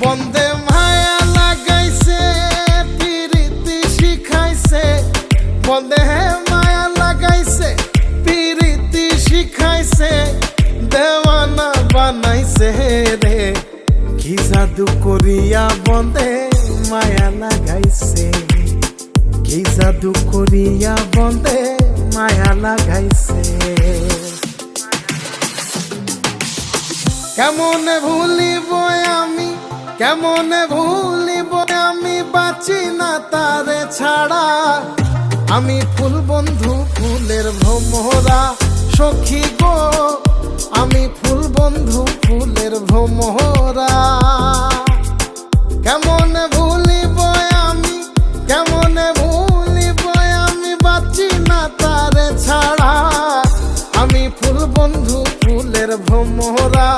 বন্দে মায়া লাগাইছে পিরিতি শিখাইছে, বন্দে মায়া লাগাইছে পিরিতি শিখাইছে, দেওয়ানা বানাইছে রে। কি জাদু করিয়া বন্দে মায়া লাগাইছে, কি জাদু করিয়া বন্দে মায়া লাগাইছে। কেমনে ভুলিব আমি, কেমনে ভুলিব আমি, বাঁচি না তারে ছাড়া। আমি ফুল বন্ধু ফুলের ভ্রমরা সখী গো, আমি ফুল বন্ধু ফুলের ভ্রমরা। কেমনে ভুলিব আমি, কেমনে ভুলিব আমি, বাঁচি না তারে ছাড়া। আমি ফুল বন্ধু ফুলের ভ্রমরা।